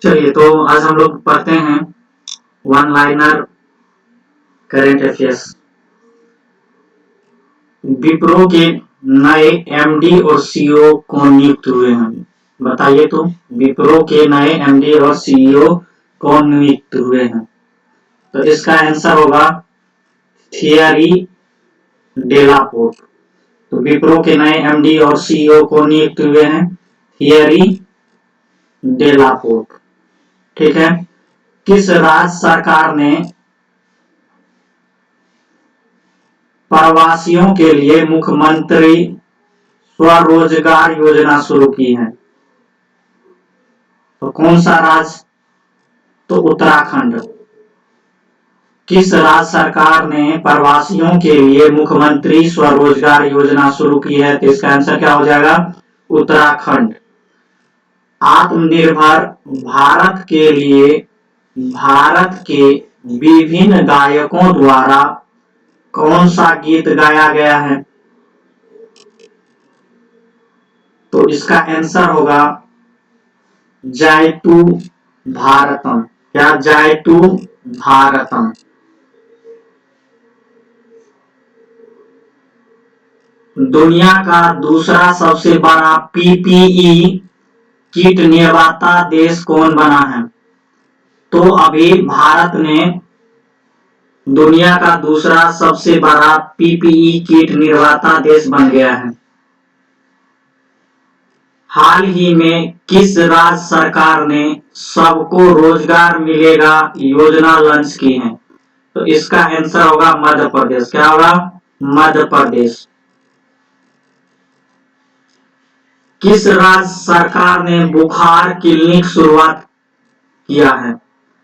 चलिए, तो आज हम लोग पढ़ते हैं one liner current affairs. Wipro के नए एमडी और सीईओ कौन नियुक्त हुए हैं? बताइए तो, विप्रो के नए एमडी और सीईओ कौन नियुक्त हुए हैं? तो इसका आंसर होगा थियरी डेलापोर्ट। तो विप्रो के नए एमडी और सीईओ कौन नियुक्त हुए हैं? थियरी डेलापोर्ट। ठीक है। किस राज्य सरकार ने प्रवासियों के लिए मुख्यमंत्री स्वरोजगार योजना शुरू की है? तो कौन सा राज्य? तो उत्तराखंड। किस राज्य सरकार ने प्रवासियों के लिए मुख्यमंत्री स्वरोजगार योजना शुरू की है? तो इसका आंसर क्या हो जाएगा? उत्तराखंड। आत्मनिर्भर भारत के लिए भारत के विभिन्न गायकों द्वारा कौन सा गीत गाया गया है? तो इसका आंसर होगा जयतु भारतम। क्या? जयतु भारतम। दुनिया का दूसरा सबसे बड़ा पीपीई किट निर्माता देश कौन बना है? तो अभी भारत ने दुनिया का दूसरा सबसे बड़ा पीपीई किट निर्माता देश बन गया है। हाल ही में किस राज्य सरकार ने सबको रोजगार मिलेगा योजना लॉन्च की है? तो इसका आंसर होगा मध्य प्रदेश। क्या होगा? मध्य प्रदेश। किस राज्य सरकार ने बुखार क्लिनिक शुरुआत किया है?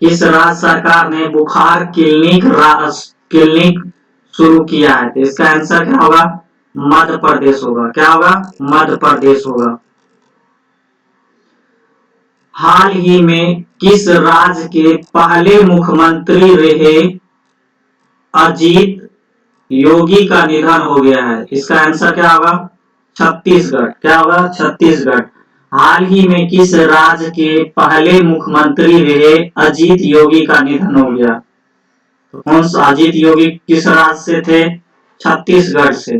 किस राज्य सरकार ने बुखार क्लिनिक शुरू किया है? तो इसका आंसर क्या होगा? मध्य प्रदेश होगा। क्या होगा? मध्य प्रदेश होगा। हाल ही में किस राज्य के पहले मुख्यमंत्री रहे अजीत योगी का निधन हो गया है? इसका आंसर क्या होगा? छत्तीसगढ़। क्या होगा? छत्तीसगढ़। हाल ही में किस राज्य के पहले मुख्यमंत्री रहे अजीत योगी का निधन हो गया? तो कौन सा? अजीत योगी किस राज्य से थे? छत्तीसगढ़ से।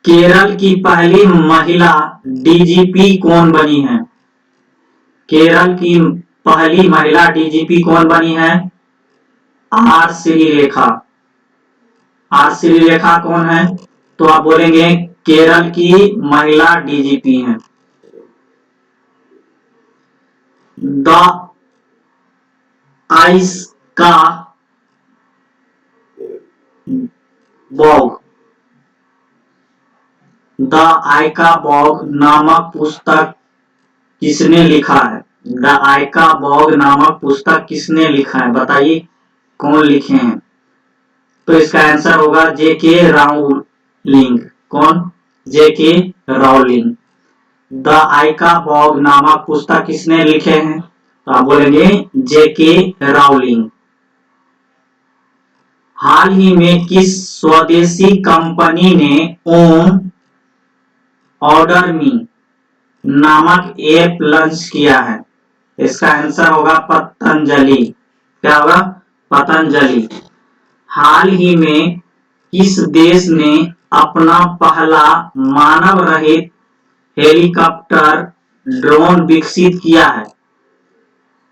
केरल की पहली महिला डीजीपी कौन बनी है? केरल की पहली महिला डीजीपी कौन बनी है? आर श्रीलेखा। आर श्रीलेखा कौन है? तो आप बोलेंगे केरल की महिला डीजीपी हैं। द आइस का बॉग द आइका बॉग नामक पुस्तक किसने लिखा है? द आइका बॉग नामक पुस्तक किसने लिखा है? बताइए कौन लिखे हैं? तो इसका आंसर होगा जेके राउलिंग। कौन? जेके राउलिंग। द आइका बॉग नामक पुस्तक किसने लिखे हैं? तो आप बोलेंगे जेके राउलिंग। हाल ही में किस स्वदेशी कंपनी ने ओम ऑर्डर मी नामक ऐप लॉन्च किया है? इसका आंसर होगा पतंजलि। क्या होगा? पतंजलि। हाल ही में किस देश ने अपना पहला मानव रहित हेलीकॉप्टर ड्रोन विकसित किया है?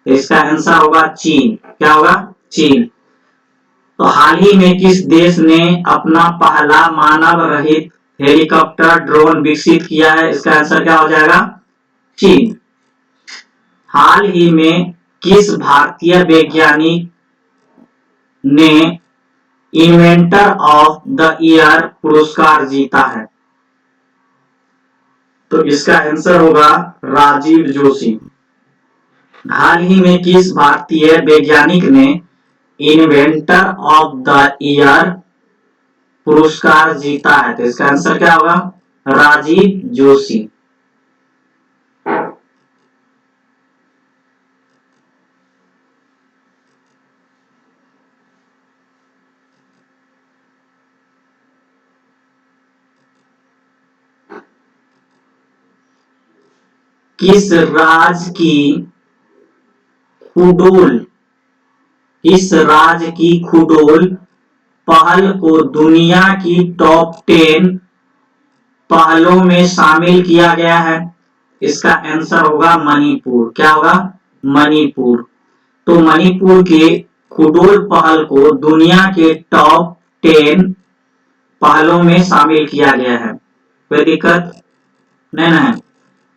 इसका आंसर होगा चीन। क्या होगा? चीन। तो हाल ही में किस देश ने अपना पहला मानव रहित हेलीकॉप्टर ड्रोन विकसित किया है? इसका आंसर क्या हो जाएगा? चीन। हाल ही में किस भारतीय वैज्ञानिक ने इन्वेंटर ऑफ द ईयर पुरस्कार जीता है? तो इसका आंसर होगा राजीव जोशी। हाल ही में किस भारतीय वैज्ञानिक ने इन्वेंटर ऑफ द ईयर पुरस्कार जीता है? तो इसका आंसर क्या होगा? राजीव जोशी। किस राज्य की खुडोल किस राज्य की खुडोल पहल को दुनिया की टॉप 10 पहलों में शामिल किया गया है? इसका आंसर होगा मणिपुर। क्या होगा? मणिपुर। तो मणिपुर के खुडोल पहल को दुनिया के टॉप 10 पहलों में शामिल किया गया है। कोई दिक्कत नहीं ना है?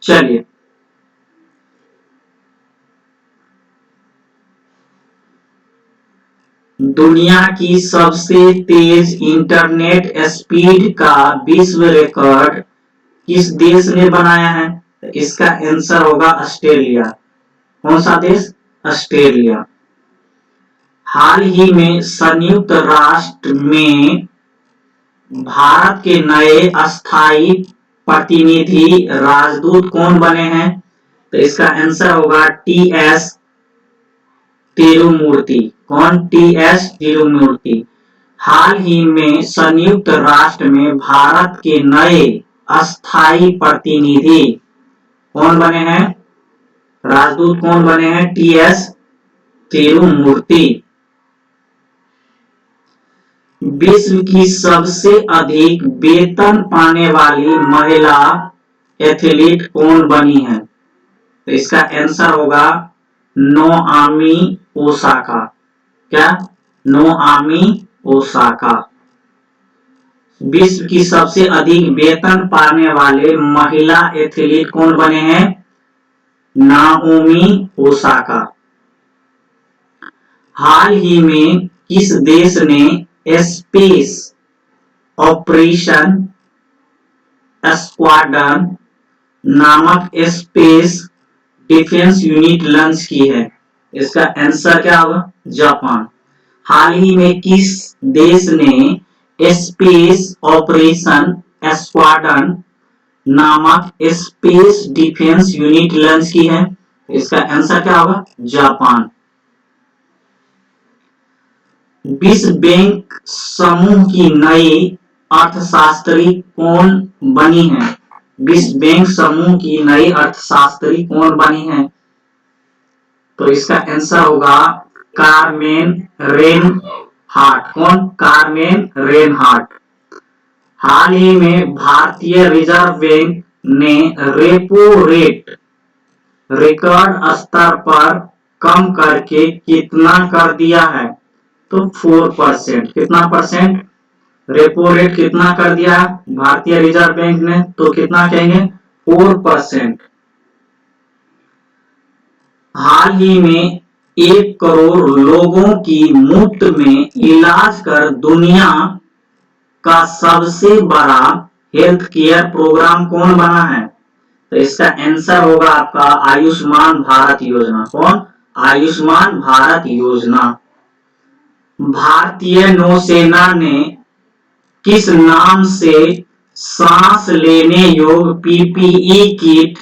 चलिए, दुनिया की सबसे तेज इंटरनेट स्पीड का विश्व रिकॉर्ड किस देश ने बनाया है? इसका आंसर होगा ऑस्ट्रेलिया। कौन सा देश? ऑस्ट्रेलिया। हाल ही में संयुक्त राष्ट्र में भारत के नए अस्थायी प्रतिनिधि राजदूत कौन बने हैं? तो इसका आंसर होगा टी.एस. तिरुमूर्ति। कौन? टी.एस. तिरुमूर्ति। हाल ही में संयुक्त राष्ट्र में भारत के नए अस्थायी प्रतिनिधि कौन बने हैं? राजदूत कौन बने हैं? टी.एस. तिरुमूर्ति। विश्व की सबसे अधिक वेतन पाने वाली महिला एथलीट कौन बनी है? तो इसका आंसर होगा नोआमी ओसाका। क्या? नोआमी ओसाका। विश्व की सबसे अधिक वेतन पाने वाले महिला एथलीट कौन बने हैं? Naomi Osaka. हाल ही में किस देश ने स्पेस ऑपरेशन स्क्वाड्रन नामक स्पेस डिफेंस यूनिट लॉन्च की है? इसका आंसर क्या होगा? जापान। हाल ही में किस देश ने स्पेस ऑपरेशन स्क्वाड्रन नामक स्पेस डिफेंस यूनिट लॉन्च की है? इसका आंसर क्या होगा? जापान। विश्व बैंक समूह की नई अर्थशास्त्री कौन बनी है? विश्व बैंक समूह की नई अर्थशास्त्री कौन बनी है? तो इसका आंसर होगा कारमेन रेनहार्ट। कौन? Carmen Reinhart. हाल ही में भारतीय रिजर्व बैंक ने रेपो रेट रिकॉर्ड स्तर पर कम करके कितना कर दिया है? तो 4%। कितना परसेंट? रेपो रेट कितना कर दिया भारतीय रिजर्व बैंक ने? तो कितना कहेंगे? 4%। हाल ही में 1 करोड़ लोगों की मुफ्त में इलाज कर दुनिया का सबसे बड़ा हेल्थ केयर प्रोग्राम कौन बना है? तो इसका आंसर होगा आपका आयुष्मान भारत योजना। कौन? आयुष्मान भारत योजना। भारतीय नौसेना ने किस नाम से सांस लेने योग्य पीपीई किट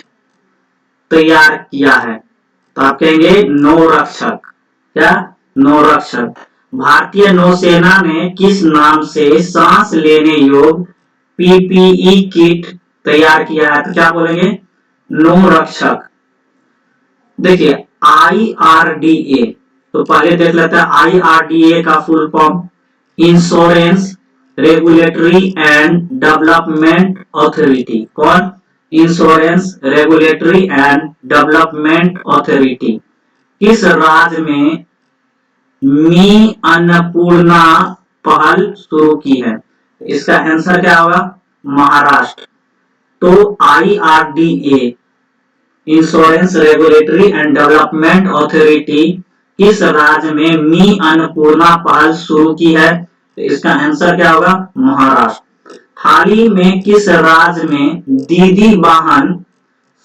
तैयार किया है? तो आप कहेंगे नौरक्षक। क्या? नौरक्षक। भारतीय नौसेना ने किस नाम से सांस लेने योग्य पीपीई किट तैयार किया है? तो क्या बोलेंगे? नौरक्षक। देखिए, IRDA, तो पहले देख लेते हैं IRDA का full form insurance regulatory and development authority. कौन? Insurance regulatory and development authority. किस राज्य में मी अन्नपूर्णा पहल शुरू की है? इसका आंसर क्या होगा? महाराष्ट्र। तो IRDA insurance regulatory and development authority किस राज्य में मी अन्नपूर्णा पहल शुरू की है? तो इसका आंसर क्या होगा? महाराष्ट्र। हाल ही में किस राज्य में दीदी वाहन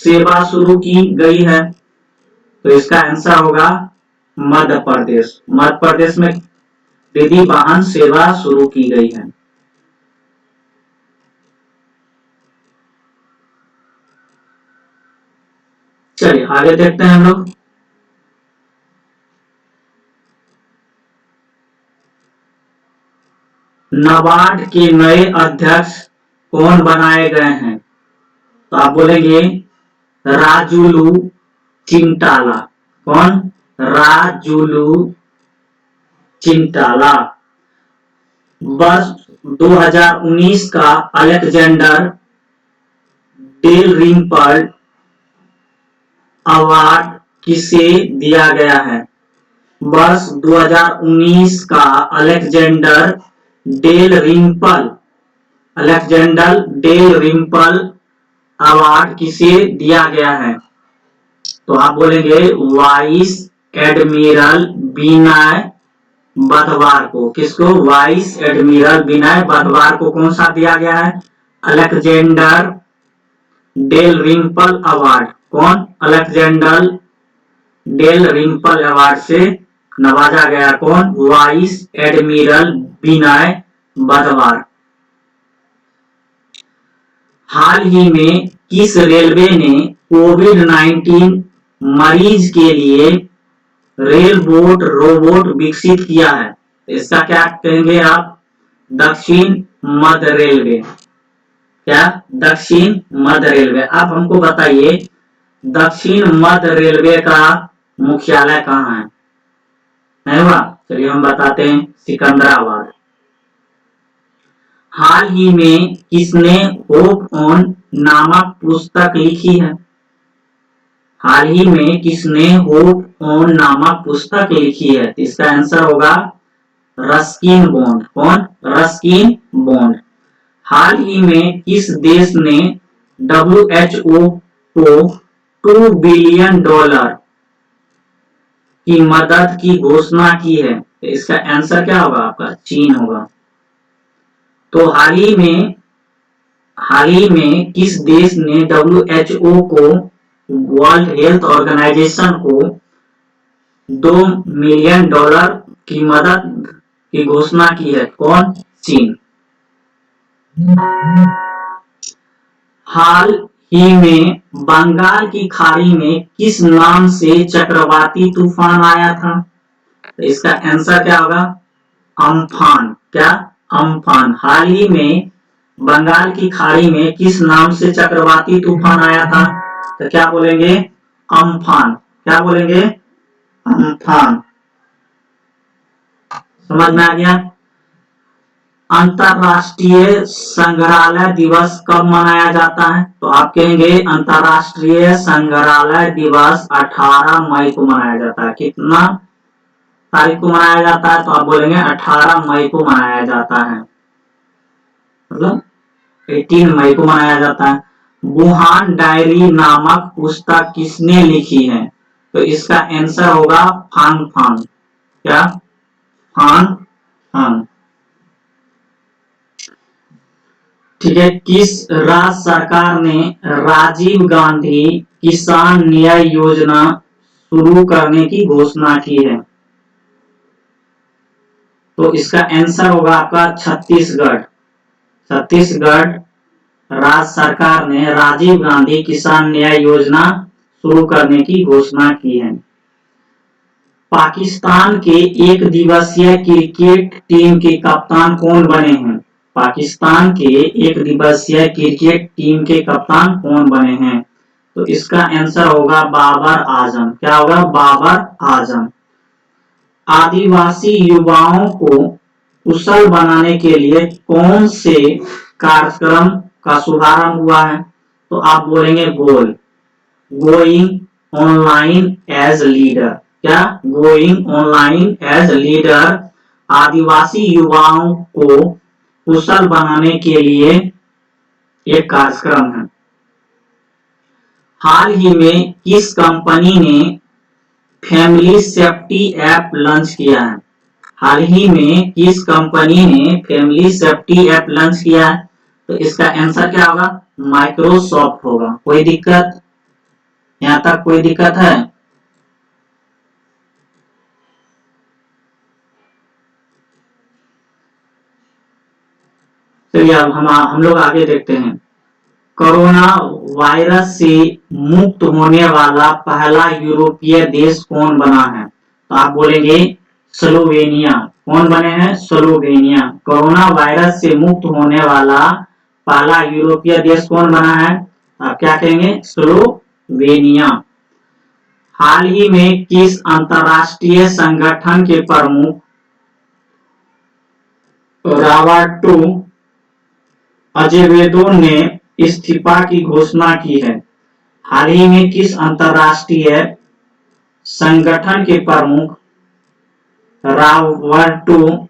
सेवा शुरू की गई है? तो इसका आंसर होगा मध्य प्रदेश। मध्य प्रदेश में दीदी वाहन सेवा शुरू की गई है। चलिए आगे देखते हैं हम लोग। नाबार्ड के नए अध्यक्ष कौन बनाए गए हैं? तो आप बोलेंगे राजुलू चिंटाला। कौन? राजुलू चिंटाला। वर्ष 2019 का अलेक्जेंडर डेल रिम्पल अवार्ड किसे दिया गया है? वर्ष 2019 का अलेक्जेंडर डेल रिम्पल अवार्ड किसे दिया गया है? तो आप बोलेंगे वाइस एडमिरल विनय बधवार को। किसको? वाइस एडमिरल विनय बधवार को कौन सा दिया गया है? Alexander Dalrymple award. कौन? अलेक्जेंडर डेल रिम्पल अवार्ड से नवाजा गया। कौन? वाइस एडमिरल विनय बधवार। हाल ही में किस रेलवे ने कोविड-19 मरीज के लिए रेलबोट रोबोट विकसित किया है? इसका क्या कहेंगे आप? दक्षिण मध्य रेलवे। क्या? दक्षिण मध्य रेलवे। आप हमको बताइए दक्षिण मध्य रेलवे का मुख्यालय कहाँ है? नहीं हुआ? चलिए हम बताते हैं, सिकंदराबाद। हाल ही में किसने होप ऑन नामक पुस्तक लिखी है? हाल ही में किसने होप ऑन नामक पुस्तक लिखी है? इसका आंसर होगा रस्किन बॉन्ड। कौन? Ruskin Bond. हाल ही में किस देश ने WHO को $2 बिलियन की मदद की घोषणा की है? इसका आंसर क्या होगा आपका? चीन होगा। तो हाल ही में किस देश ने WHO को, वर्ल्ड हेल्थ ऑर्गेनाइजेशन को $2 मिलियन की मदद की घोषणा की है? कौन? चीन। हाल ही में बंगाल की खाड़ी में किस नाम से चक्रवाती तूफान आया था? तो इसका आंसर क्या होगा? अम्फान। क्या? अम्फान। हाल ही में बंगाल की खाड़ी में किस नाम से चक्रवाती तूफान आया था? तो क्या बोलेंगे? अम्फान। क्या बोलेंगे? अम्फान। समझ में आ गया? अंतरराष्ट्रीय संग्रहालय दिवस कब मनाया जाता है? तो आप कहेंगे अंतरराष्ट्रीय संग्रहालय दिवस 18 मई को मनाया जाता है। कितना तारीख को मनाया जाता है? तो आप बोलेंगे 18 मई को मनाया जाता है, मतलब 18 मई को मनाया जाता है। वुहान डायरी नामक पुस्तक किसने लिखी है? तो इसका आंसर होगा फांग फांग। क्या? फांग फांग। ठीक है। किस राज्य सरकार ने राजीव गांधी किसान न्याय योजना शुरू करने की घोषणा की है? तो इसका आंसर होगा आपका छत्तीसगढ़। छत्तीसगढ़ राज्य सरकार ने राजीव गांधी किसान न्याय योजना शुरू करने की घोषणा की है। पाकिस्तान के एक दिवसीय क्रिकेट टीम के कप्तान कौन बने हैं? पाकिस्तान के एक दिवसीय क्रिकेट टीम के कप्तान कौन बने हैं? तो इसका आंसर होगा बाबर आजम। क्या होगा? बाबर आजम। आदिवासी युवाओं को कुशल बनाने के लिए कौन से कार्यक्रम का शुभारंभ हुआ है? तो आप बोलेंगे गोल, गोइंग ऑनलाइन एज लीडर। क्या? गोइंग ऑनलाइन एज लीडर आदिवासी युवाओं को कुशल बनाने के लिए एक कार्यक्रम है। हाल ही में किस कंपनी ने फैमिली सेफ्टी ऐप लॉन्च किया है? हाल ही में किस कंपनी ने फैमिली सेफ्टी ऐप लॉन्च किया है? तो इसका आंसर क्या होगा? माइक्रोसॉफ्ट होगा। कोई दिक्कत? यहां तक कोई दिक्कत है? चलिए अब हम लोग आगे देखते हैं। कोरोना वायरस से मुक्त होने वाला पहला यूरोपीय देश कौन बना है? तो आप बोलेंगे स्लोवेनिया। कौन बने हैं? स्लोवेनिया। कोरोना वायरस से मुक्त होने वाला पहला यूरोपीय देश कौन बना है? आप क्या कहेंगे? स्लोवेनिया। लिथुआनिया। हाल ही में किस अंतरराष्ट्रीय संगठन के प्रमुख रॉबर्टो अजेवेदो ने इस्तीफा की घोषणा की है? हाल ही में किस अंतरराष्ट्रीय संगठन के प्रमुख रॉबर्टो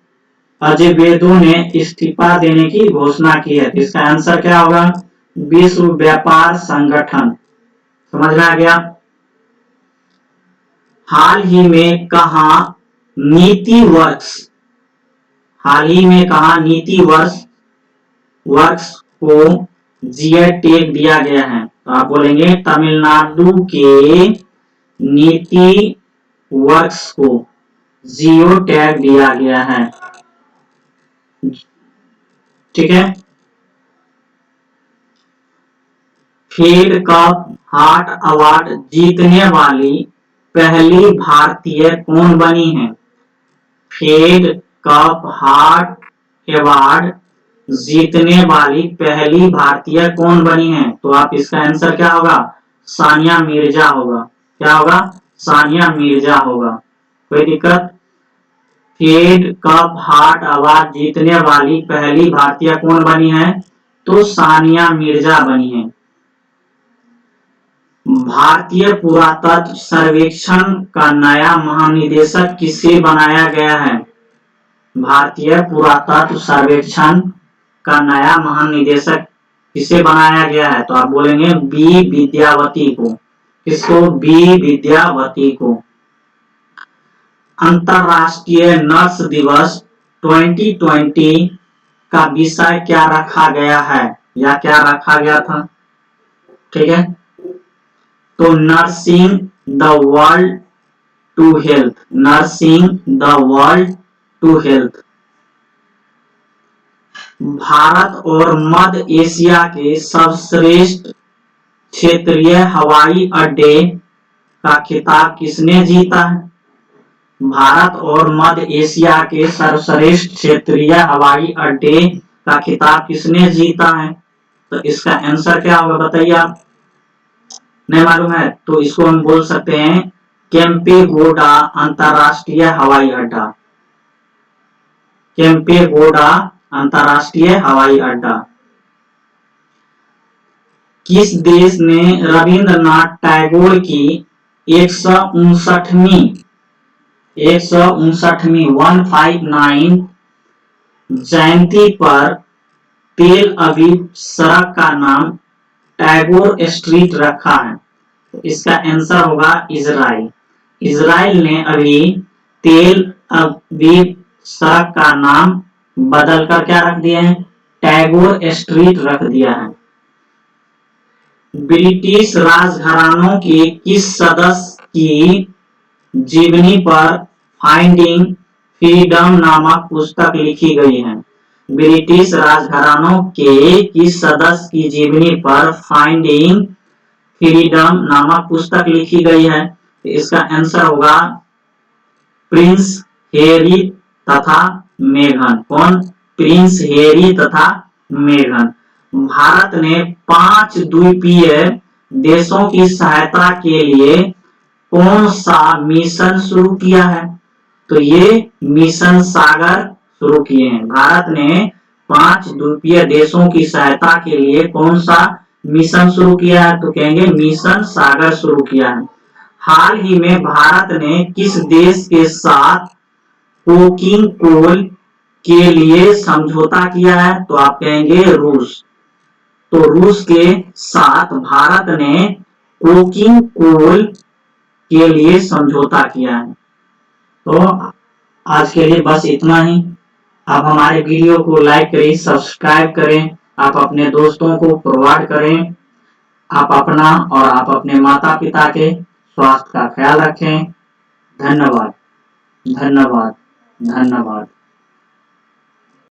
अजेवेदो ने इस्तीफा देने की घोषणा की है? इसका आंसर क्या होगा? विश्व व्यापार संगठन। समझ में आ गया? हाल ही में कहा नीति वर्क्स को जीआई टैग दिया गया है? तो आप बोलेंगे तमिलनाडु के नीति वर्क्स को जियो टैग दिया गया है। ठीक है। फेड कप हार्ट अवार्ड जीतने वाली पहली भारतीय कौन बनी है? फेड कप हार्ट अवार्ड जीतने वाली पहली भारतीय कौन बनी है? तो आप इसका आंसर क्या होगा? सानिया मिर्जा होगा। क्या होगा? सानिया मिर्जा होगा। कोई दिक्कत? फेड कप हार्ट अवार्ड जीतने वाली पहली भारतीय कौन बनी है? तो सानिया मिर्जा बनी है। भारतीय पुरातत्व सर्वेक्षण का नया महानिदेशक किसे बनाया गया है? भारतीय पुरातत्व सर्वेक्षण का नया महानिदेशक किसे बनाया गया है? तो आप बोलेंगे बी विद्यावती को। किसको? बी विद्यावती को। अंतरराष्ट्रीय नर्स दिवस 2020 का विषय क्या रखा गया है या क्या रखा गया था? ठीक है, तो nursing the world to health. Nursing the world to health. Bharat और मध्य एशिया के सर्वश्रेष्ठ क्षेत्रीय हवाई अड्डे का खिताब किसने जीता है? भारत और मध्य एशिया के सर्वश्रेष्ठ क्षेत्रीय हवाई अड्डे का खिताब किसने जीता है? तो इसका आंसर क्या होगा बताइए आप? नहीं मालूम है तो इसको हम बोल सकते हैं केम्पेगौड़ा अंतरराष्ट्रीय हवाई अड्डा। केम्पेगौड़ा अंतरराष्ट्रीय हवाई अड्डा। किस देश ने रविंद्रनाथ टैगोर की 159वीं 159 जयंती पर तेल अवीव सड़क का नाम टैगोर स्ट्रीट रखा है? तो इसका आंसर होगा इजराइल। इजराइल ने अभी तेल अवीव सड़क का नाम बदलकर क्या रख दिया है? टैगोर स्ट्रीट रख दिया है। ब्रिटिश राजघरानों के किस सदस्य की जीवनी पर फाइंडिंग फ्रीडम नामक पुस्तक लिखी गई है? ब्रिटिश राजघरानों के किस सदस्य की जीवनी पर फाइंडिंग फ्रीडम नामक पुस्तक लिखी गई है? इसका आंसर होगा प्रिंस हैरी तथा मेघन। कौन? प्रिंस हैरी तथा मेघन। भारत ने 5 द्वीपीय देशों की सहायता के लिए कौन सा मिशन शुरू किया है? तो ये मिशन सागर शुरू किए हैं। भारत ने 5 द्वीपीय देशों की सहायता के लिए कौन सा मिशन शुरू किया है? तो कहेंगे मिशन सागर शुरू किया है। हाल ही में भारत ने किस देश के साथ कोकिंग कोल के लिए समझौता किया है? तो आप कहेंगे रूस। तो रूस के साथ भारत ने कोकिंग कोल के लिए समझौता किया है। तो आज के लिए बस इतना ही। आप हमारे वीडियो को लाइक करें, सब्सक्राइब करें, आप अपने दोस्तों को फॉरवर्ड करें। आप अपना और आप अपने माता पिता के स्वास्थ्य का ख्याल रखें। धन्यवाद, धन्यवाद, धन्यवाद।